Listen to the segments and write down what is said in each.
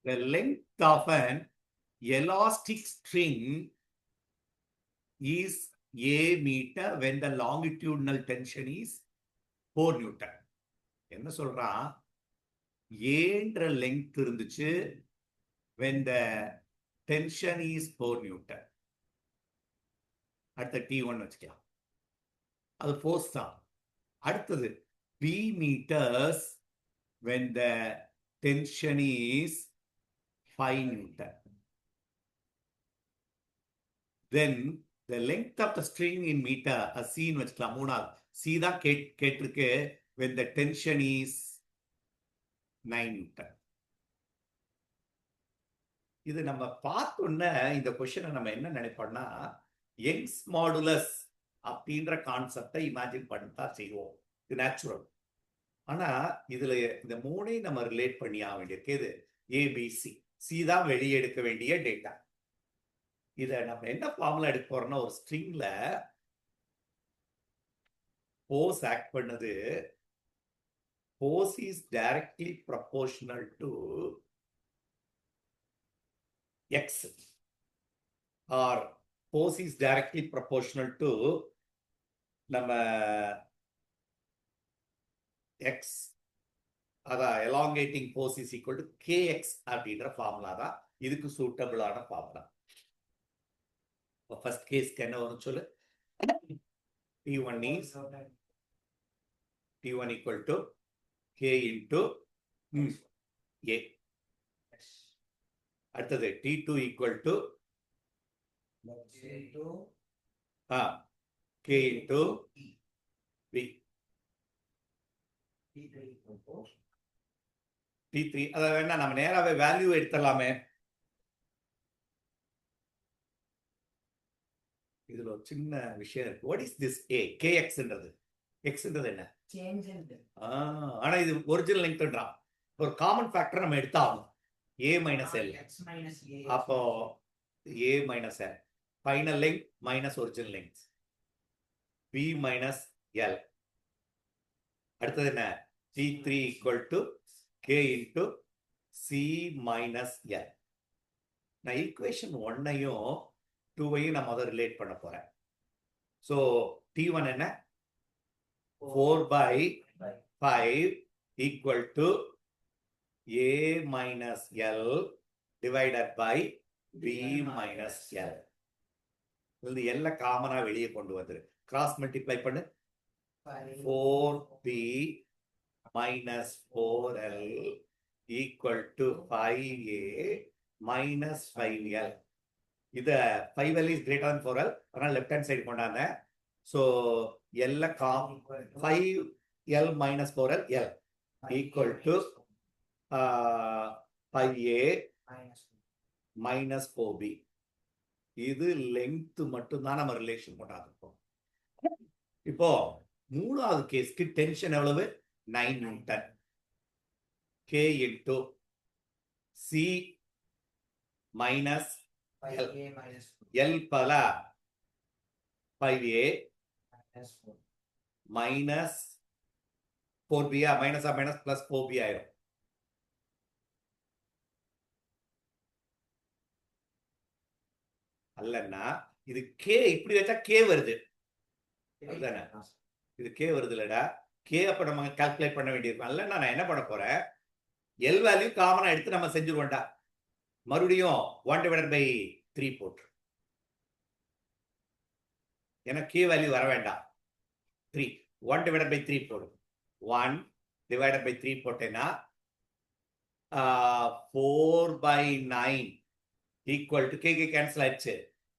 the length of an elastic string is a meter when the longitudinal tension is 4 Newton. என்ன சொல்றான்? ஏன்ற length இருந்துச்சு when the tension is 4 Newton. அடுத்த T1 வச்சுக்கலாம். அது force தான். அடுத்தது p meters when the tension is 5 Newton. Then the length of the string in meter C ன்னு வச்சுக்கலாம். மூணாவது C தான் கேட்டிருக்கு when the tension is 9 Newton. இது நம்ம பார்த்தோன்னே இந்த கொஸ்டினை நம்ம என்ன நினைப்போம்னா யங்ஸ் மாடுலஸ் அப்படின்ற கான்செப்டை இமேஜின் பண்ணித்தான் செய்வோம். இது நேச்சுரல். ஆனா இதுல இந்த மூணையும் நம்ம ரிலேட் பண்ணி ஆக வேண்டியிருக்கு. இது ஏபிசி சி தான் வெளியே எடுக்க வேண்டிய டேட்டா. இதை நம்ம என்ன ஃபார்முலா எடுக்க போறோம்னா ஒரு ஸ்ட்ரிங்ல ஃபோர்ஸ் ஆக்ட் பண்ணது force is directly proportional to x r force is directly proportional to நம்ம x அதான் elongating force is equal to kx அப்படின்ற ஃபார்முலா தான் இதுக்கு சூட்டபிளான ஃபார்முலா. ஃபர்ஸ்ட் கேஸ்க்கு என்ன வரும் சொல்லு. T1 is T1 equal to k into a. அடுத்தது T2 equal to k into b. T3 அத வேணா நம்ம நேராவே வேல்யூ எடுத்துடலாமே. இதுல ஒரு சின்ன விஷயம் இருக்கு. வாட் இஸ் திஸ் a kxன்றது xன்றது என்ன? ஆனா இது ஒரிஜினல் லெங்த்ன்றான். ஒரு காமன் ஃபேக்டர் நம்ம எடுத்தாகணும். a minus l. அப்போ a minus l final length minus original length b minus l. அடுத்தது என்ன? T3 equal to k into c minus l. நான் ஈக்குவேஷன் 1ஐயும் 2ஐயும் நான் முதல்ல ரிலேட் பண்ண போறேன். ஸோ T1 என்ன? 4/5 equal to a minus l divided by b minus l. இது எல்லாம் காமனா வெளியே கொண்டு வந்துரு. கிராஸ் மல்டிப்ளை பண்ணு. 4b minus 4l equal to 5a minus 5l. இத 5l is greater than 4l. அதனால லெஃப்ட் ஹேண்ட் சைடு கொண்டாங்க. ஸோ எல்லாம் 5l minus 4l l equal to 5a minus 4b. இது லெங்த் மட்டும்தான் நம்ம ரிலேஷன் கொண்டாந்துருக்கோம். இப்போ மூணாவது கேஸ்க்கு டென்ஷன் எவ்வளவு? 9 Newton. k into c minus l பல 5a minus 4b minus minus plus 4b ஆயிரும். அல்லன்னா இது கே இப்படி வச்சா கே வருது. இது கே வருது இல்லடா. கே அப்ப நம்ம கால்குலேட் பண்ண வேண்டியிருக்கும். அல்ல நான் என்ன பண்ண போறேன், எல் வேல்யூ காமனா எடுத்து நம்ம செஞ்சுருவோம்டா. மறுபடியும் 1/3 போட்டு, ஏன்னா கே வேல்யூ வர வேண்டாம். 3 1/3 போடும். 1/3 போட்டேன்னா 4/9 equal to k கேன்சல் ஆயிடுச்சு.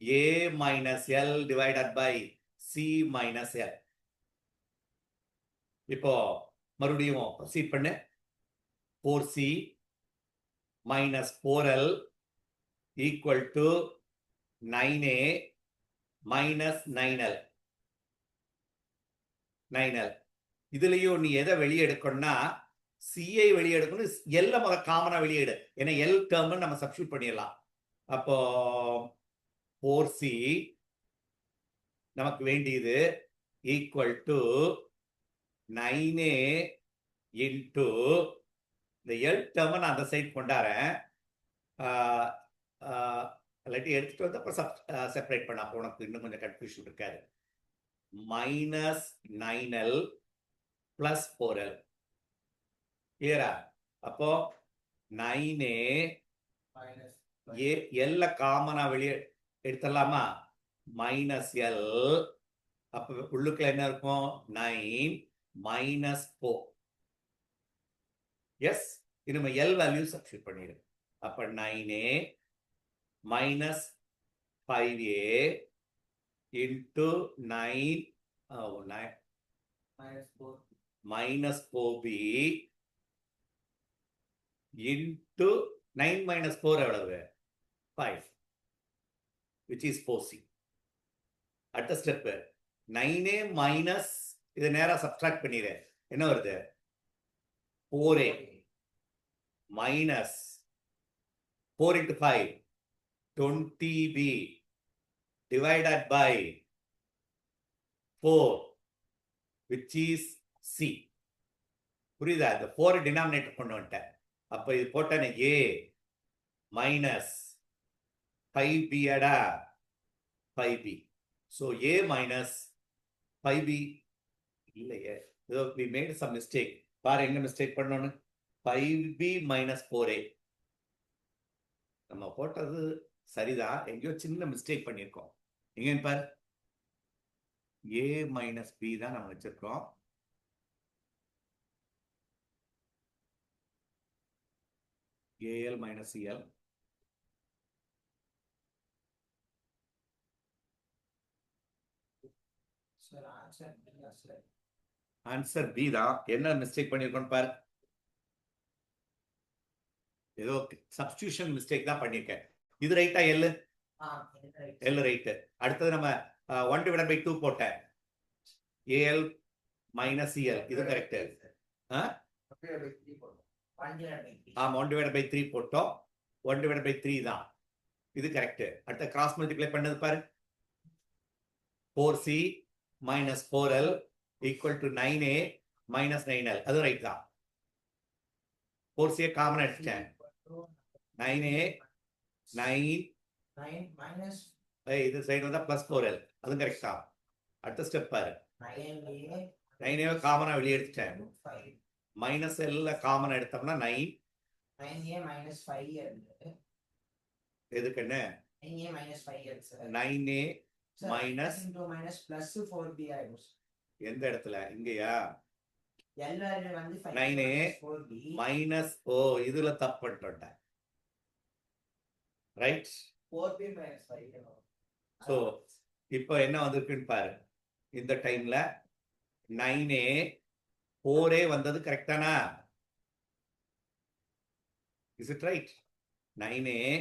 a minus l divided by c minus l. இப்போ மறுபடியும் ப்ரொசீட் பண்ணு. 4c minus 4l equal to 9a minus 9l. 9l இதுலயும் நீ எதை வெளியே எடுக்கணும்னா சிஐ வெளியே எடுக்கணும். எல்ல முத காமனா வெளியேடு. ஏன்னா எல் டேர்ம் நம்ம சப்ஸ்டியூட் பண்ணிடலாம். அப்போ 4c நமக்கு வேண்டியது ஈக்குவல் டு 9a இன்டு இந்த எல் டேர்ம் நான் அந்த சைட் கொண்டாறேன். இல்லாட்டி எடுத்துட்டு வந்து அப்புறம் செப்பரேட் பண்ண, அப்போ உனக்கு இன்னும் கொஞ்சம் கன்ஃபியூஷன் இருக்காது. Minus 9L plus 4L. கிளியரா? அப்போ 9A எல்ல காமனா வெளியே எடுத்துடலாமா? Minus L. அப்ப உள்ளுக்குள்ள என்ன இருக்கும்? 9 மைனஸ் 4. எஸ், இனிமே எல் வேல்யூ சப்ஸ்டிட் பண்ணிடு. அப்ப 9A minus 5A into 9 minus 4B into 9 minus 4 எவ்வளவு? 5, which is 4C. அடுத்த ஸ்டெப் 9A minus இதை நேரா சப்ட்ராக்ட் பண்ணிடு. என்ன வருது? 4A minus 4 into 5 20B divided by 4, which is C. புரியுதா? இந்த 4 டினாமினேட்டர் கொண்டு வந்துட்டேன். அப்ப இது போட்டேன்னு A minus 5B அடா 5B. So A minus 5B இல்லையே, we made some mistake. பாரு எங்க மிஸ்டேக் பண்ணோன்னு. 5B minus 4A நம்ம போட்டது சரிதான், எங்கேயோ சின்ன மிஸ்டேக் பண்ணியிருக்கோம். எங்கன்னு பாரு, A minus B தான் நம்ம வச்சிருக்கோம். AL minus CL. Answer b தான். என்ன மிஸ்டேக் பண்ணிருக்கோம் பாரு, ஏதோ சப்ஸ்டிடியூஷன் மிஸ்டேக் தான் பண்ணிருக்கேன். இது ரைட்டா? L L right. அடுத்தது நம்ம 1/2 போட்டேன். AL மைனஸ் CL இது கரெக்ட். ஆமா 1/3 போட்டோம். 1/3 தான் இது கரெக்ட். அடுத்த கிராஸ் மல்டிப்ளை பண்ணது பாரு, 4C minus 4L equal to 9A minus 9L. அது ரைட் தான். 4C காமன் எடுத்துட்டேன். 9A 9 இது சைடு வந்தா பிளஸ் 4L. அதுவும் கரெக்ட் தான். அடுத்த ஸ்டெப் பாரு, 9A காமனா வெளியே எடுத்துட்டேன். மைனஸ் எல்ல காமன் எடுத்தோம்னா 9A minus 5L. எதுக்குன்னு 9A minus plus 4B ஆயிடும். எந்த இடத்துல? இங்கயா? 9A மைனஸ், ஓ இதுல தப்பு பண்ணிட்டேன். ரைட். 4B minus 5. சோ இப்போ என்ன வந்திருக்குன்னு பாரு. இந்த டைம்ல 9A 4A வந்தது கரெக்டானா? Is it right? 9A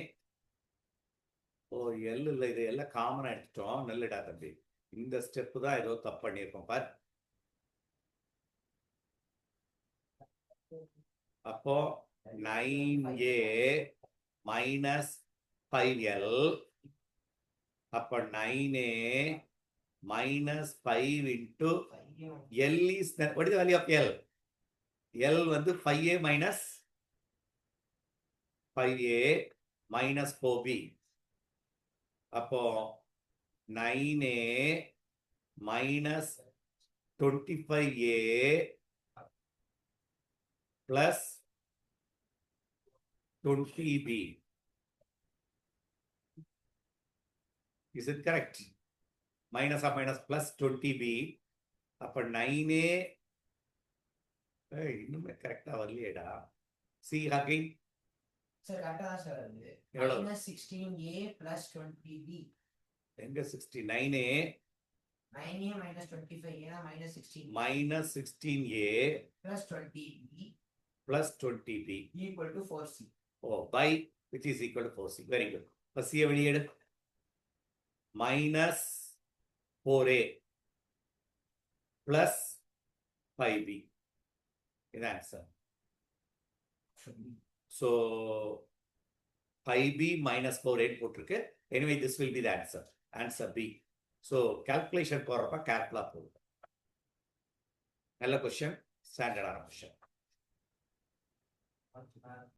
O L இல்லை, இது எல்லாம் காமனா எடுத்துட்டோம். நல்லடா தம்பி, இந்த ஸ்டெப் தான் ஏதோ தப்பு பண்ணியிருக்கோம் பார். அப்போ 9A மைனஸ் 5L. அப்போ 9A minus 5 into L is what is the value of L? L வந்து 5A minus 5A minus 4B. அப்போ 9A minus 25A plus 20B. Is it correct? Minus of minus plus 20B. அப்ப 9A இன்னுமே கரெக்டா வரலையேடா. See again. Sir கரெக்டா தான் sir வருது. minus 16A plus 20B. எங்க 60? 9A 9A minus 25A minus 16. minus 16A plus 20B plus 20B equal to 4C. Oh, by which is equal to 4C. Very good. First C வெளியேடு. minus 4A plus 5B. இது answer. So 5B minus 4A போட்டிருக்கு. Anyway, this will be the answer. Answer B. So calculation போறப்ப calcula போடுங்க. நல்ல question, standard ஆன question.